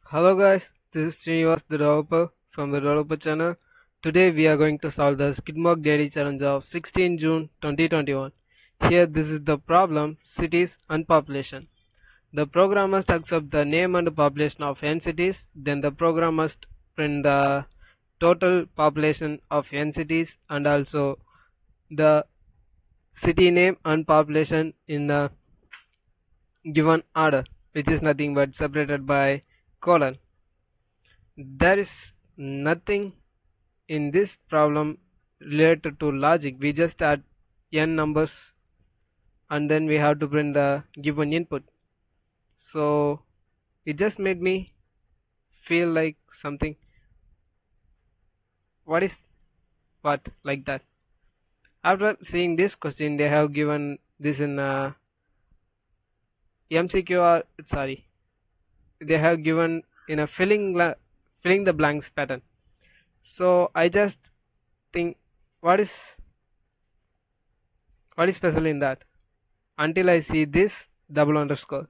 Hello guys, this is Srinivas the developer from the developer channel. Today we are going to solve the Skidmark Daily Challenge of 16 June 2021. Here this is the problem, cities and population. The program must accept the name and population of n cities, then the program must print the total population of n cities and also the city name and population in the given order, which is nothing but separated by colon. There is nothing in this problem related to logic. We just add n numbers and then we have to print the given input. So it just made me feel like something. What is what like that? After seeing this question, they have given this in MCQ or sorry, they have given in a filling the blanks pattern. So I just think, what is special in that? Until I see this double underscore.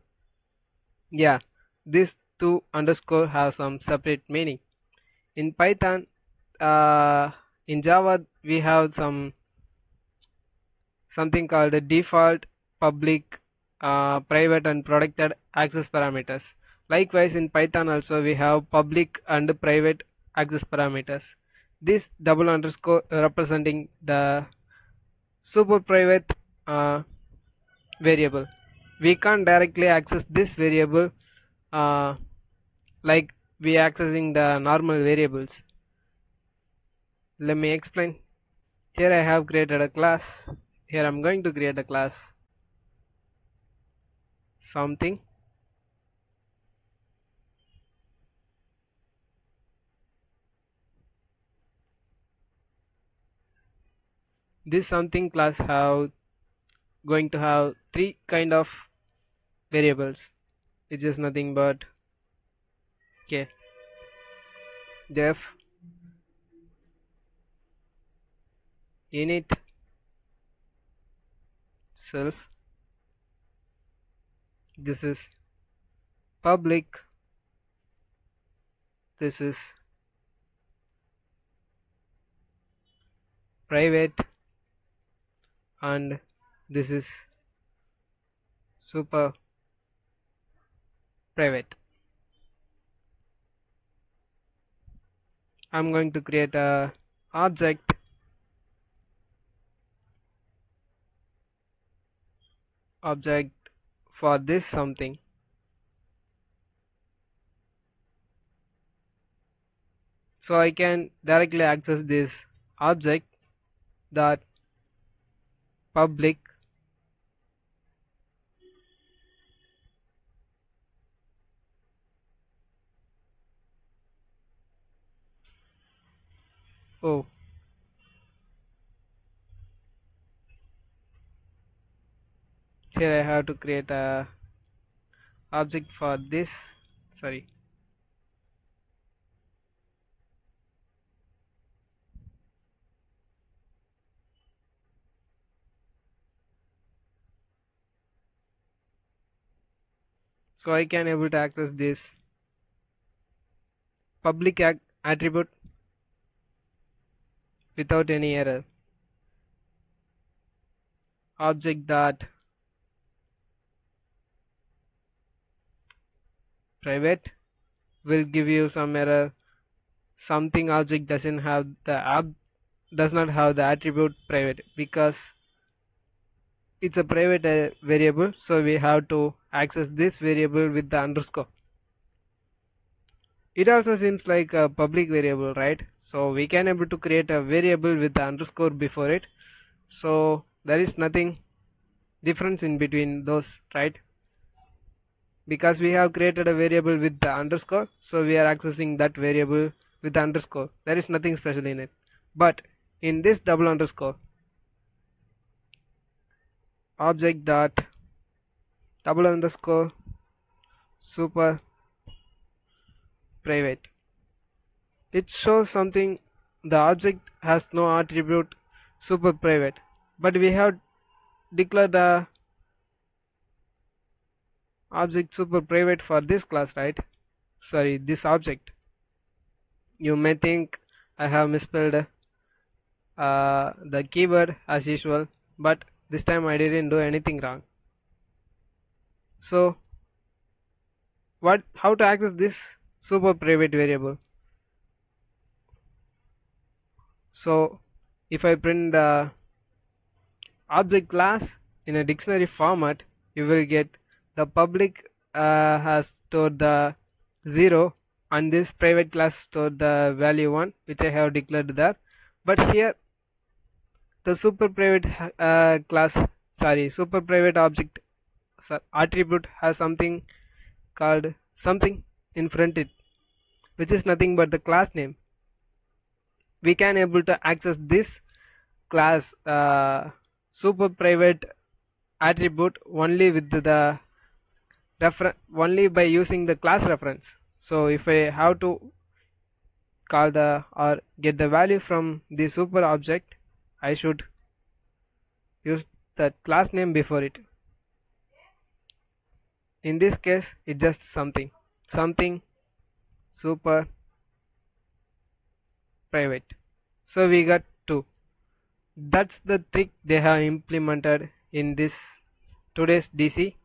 Yeah, these two underscore have some separate meaning. In Python, in Java, we have something called the default, public, private, and protected access parameters. Likewise, in Python also we have public and private access parameters. This double underscore representing the super private variable. We can't directly access this variable uh, like we accessing the normal variables. Let me explain. Here I have created a class. Here I'm going to create a class something. This something class have going to have three kind of variables, which is nothing but k, def, init, self. This is public. This is private, and this is super private. I'm going to create a object for this something. So I can directly access this object, that public oh here I have to create a object for this, sorry, so I can able to access this public attribute without any error. Object dot private will give you some error. Something object doesn't have the does not have the attribute private because it's a private variable, so we have to access this variable with the underscore. It also seems like a public variable, right? So we can able to create a variable with the underscore before it, so there is nothing difference in between those, right? Because we have created a variable with the underscore, so we are accessing that variable with the underscore. There is nothing special in it. But in this double underscore, object dot double underscore super private, it shows something. The object has no attribute super private, but we have declared the object super private for this class, right? this object. You may think I have misspelled the keyword as usual, but this time I didn't do anything wrong. So how to access this super private variable? So if I print the object class in a dictionary format, you will get the public has stored the 0 and this private class stored the value 1, which I have declared there. But here the super private super private object attribute has something called something in front it, which is nothing but the class name. We can able to access this class super private attribute only with the only by using the class reference. So if I have to call the or get the value from the super object, I should use the class name before it. In this case, it's just something super private. So we got 2. That's the trick they have implemented in this today's DC.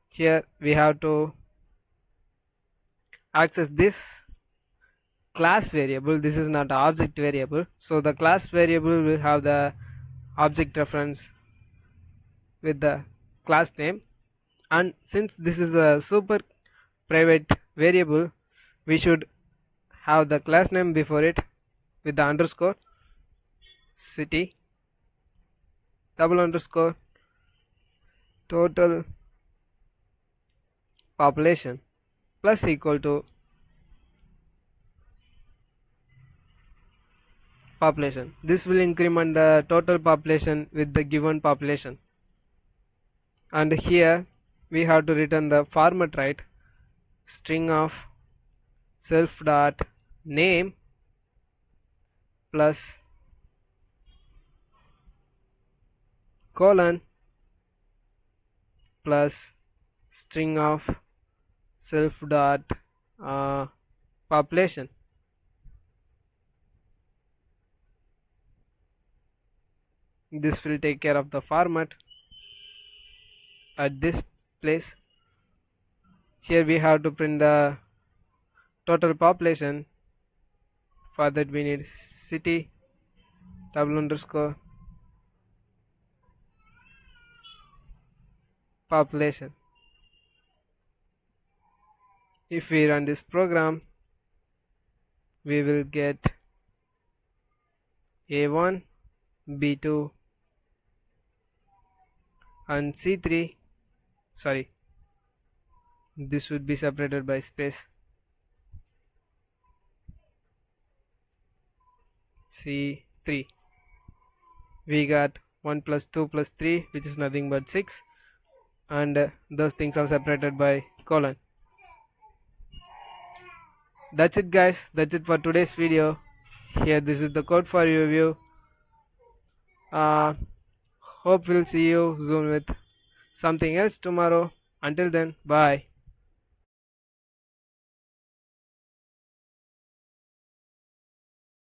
Here we have to access this class variable. This is not an object variable, so the class variable will have the object reference with the class name, and since this is a super private variable, we should have the class name before it with the underscore city __ total population plus equal to population. This will increment the total population with the given population. And here we have to return the format, right? String of self dot name plus colon plus string of self dot population. This will take care of the format at this place. Here we have to print the total population. For that we need city __ population. If we run this program, we will get A1, B2 and C3. Sorry, this should be separated by space. C3. We got 1 plus 2 plus 3, which is nothing but 6, and those things are separated by colon. That's it, guys. That's it for today's video. Here, this is the code for your review. Hope we'll see you soon with something else tomorrow. Until then, bye.